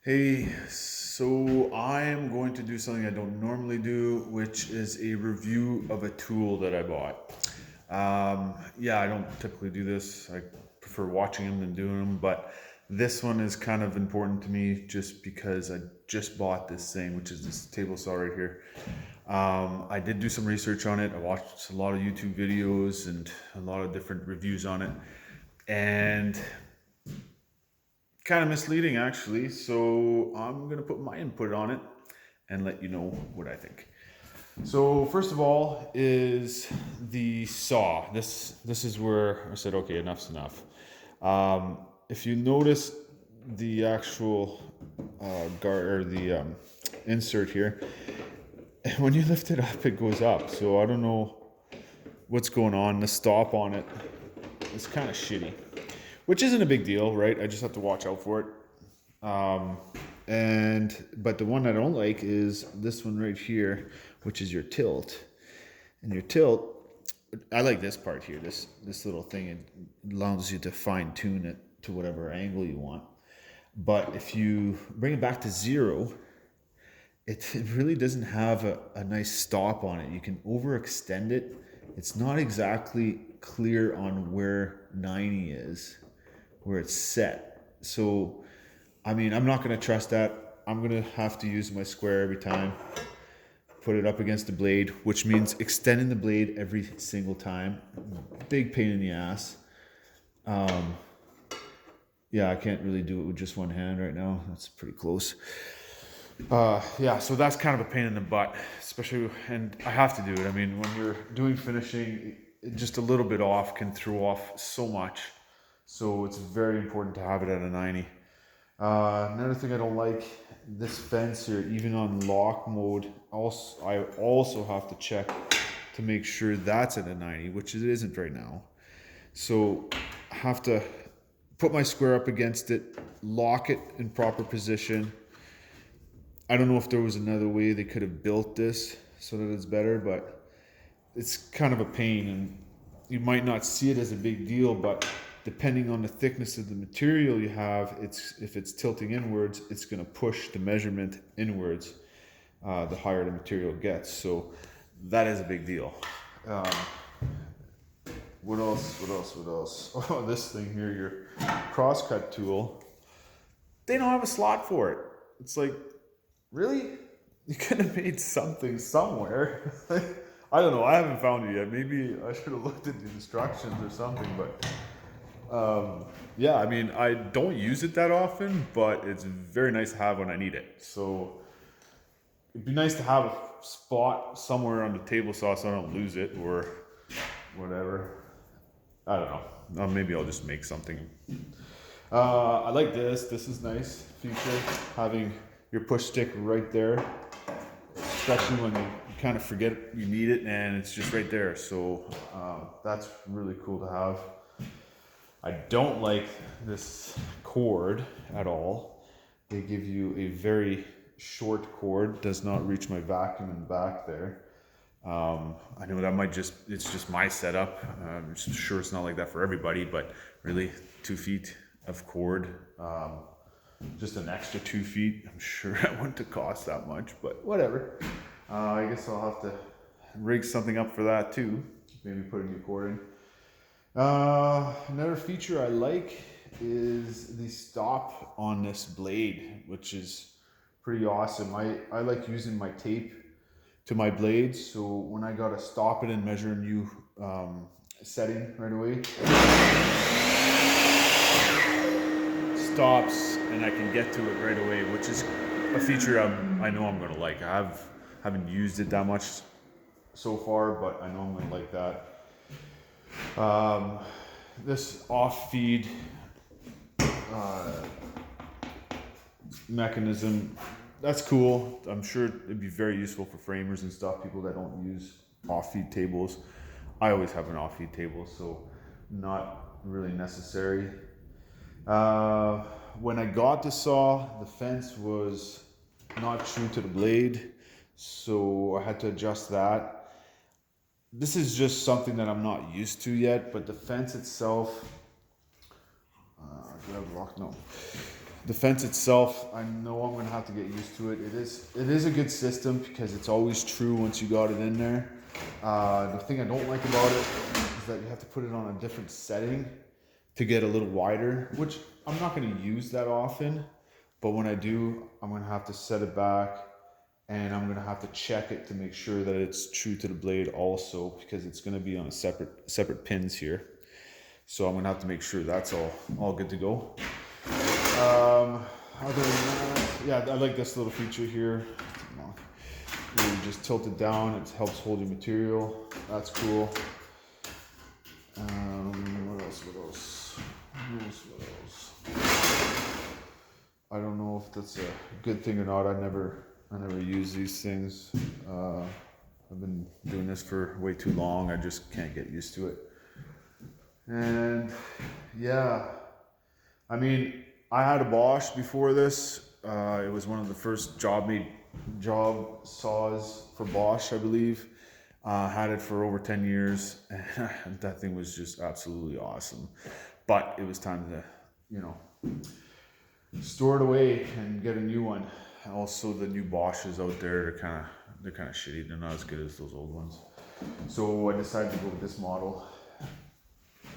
Hey, so I am going to do something I don't normally do, which is a review of a tool that I bought. Yeah, I don't typically do this. I prefer watching them than doing them, but this one is kind of important to me just because I just bought this thing, which is this table saw right here. I did do some research on it. I watched a lot of YouTube videos and a lot of different reviews on it. And kind of misleading actually. So I'm gonna put my input on it and let you know what I think. So first of all is the saw. This is where I said, okay, enough's enough. If you notice the actual guard or the insert here, when you lift it up, it goes up. So I don't know what's going on. The stop on it is kind of shitty, which isn't a big deal, right? I just have to watch out for it. Um, but the one I don't like is this one right here, which is your tilt. And your tilt, I like this part here. This little thing, it allows you to fine tune it to whatever angle you want. But if you bring it back to zero, it really doesn't have a nice stop on it. You can overextend it. It's not exactly clear on where 90 is, where it's set. So, I mean, I'm not going to trust that. I'm going to have to use my square every time, put it up against the blade, which means extending the blade every single time. Big pain in the ass. Yeah, I can't really do it with just one hand right now. That's pretty close. Yeah, so that's kind of a pain in the butt, especially, and I have to do it. I mean, when you're doing finishing, just a little bit off can throw off so much. So it's very important to have it at a 90. Another thing I don't like, this fence here, even on lock mode, I also have to check to make sure that's at a 90, which it isn't right now. So I have to put my square up against it, lock it in proper position. I don't know if there was another way they could have built this so that it's better, but it's kind of a pain, and you might not see it as a big deal, but depending on the thickness of the material you have, if it's tilting inwards, it's going to push the measurement inwards the higher the material gets. So that is a big deal. Um, what else? What else? What else? Oh, this thing here, your crosscut tool. They don't have a slot for it. It's like, really? You could have made something somewhere. I don't know. I haven't found it yet. Maybe I should have looked at the instructions or something. But yeah, I mean, I don't use it that often, but it's very nice to have when I need it. So it'd be nice to have a spot somewhere on the table saw so I don't lose it or whatever. I don't know. Maybe I'll just make something. I like this. This is nice feature, having your push stick right there, especially when you kind of forget you need it and it's just right there. So that's really cool to have. I don't like this cord at all. They give you a very short cord, does not reach my vacuum in the back there. I know that it's just my setup. I'm sure it's not like that for everybody, but really 2 feet of cord, just an extra 2 feet. I'm sure that wouldn't have cost that much, but whatever. I guess I'll have to rig something up for that too. Maybe put a new cord in. Another feature I like is the stop on this blade, which is pretty awesome. I like using my tape to my blades, so when I gotta stop it and measure a new setting right away, stops and I can get to it right away, which is a feature I know I'm gonna like. Haven't used it that much so far, but I know I'm gonna like that. This off feed mechanism, that's cool. I'm sure it'd be very useful for framers and stuff, people that don't use off feed tables. I always have an off feed table, so not really necessary. When I got the saw, the fence was not true to the blade, so I had to adjust that. This is just something that I'm not used to yet, but the fence itself, do I have lock? No. The fence itself, I know I'm gonna have to get used to it. It is a good system because it's always true once you got it in there. The thing I don't like about it is that you have to put it on a different setting to get a little wider, which I'm not gonna use that often, but when I do, I'm gonna have to set it back and I'm gonna have to check it to make sure that it's true to the blade also, because it's gonna be on a separate pins here. So I'm gonna have to make sure that's all good to go. Other than that, yeah, I like this little feature here. Where you just tilt it down, it helps hold your material. That's cool. What else? I don't know if that's a good thing or not. I never use these things. I've been doing this for way too long. I just can't get used to it. And yeah, I mean, I had a Bosch before this. It was one of the first job saws for Bosch, I believe. Had it for over 10 years, and that thing was just absolutely awesome. But it was time to, store it away and get a new one. Also, the new Bosches out there, they're kind of shitty. They're not as good as those old ones. So I decided to go with this model.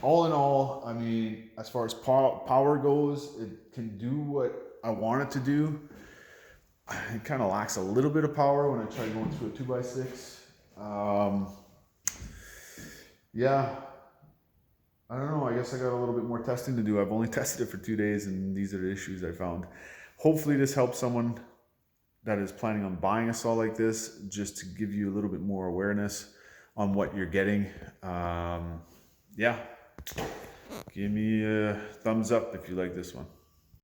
All in all, I mean, as far as power goes, it can do what I want it to do. It kind of lacks a little bit of power when I try going through a 2x6. Yeah, I don't know. I guess I got a little bit more testing to do. I've only tested it for 2 days, and these are the issues I found. Hopefully this helps someone that is planning on buying a saw like this, just to give you a little bit more awareness on what you're getting. Yeah. Give me a thumbs up if you like this one.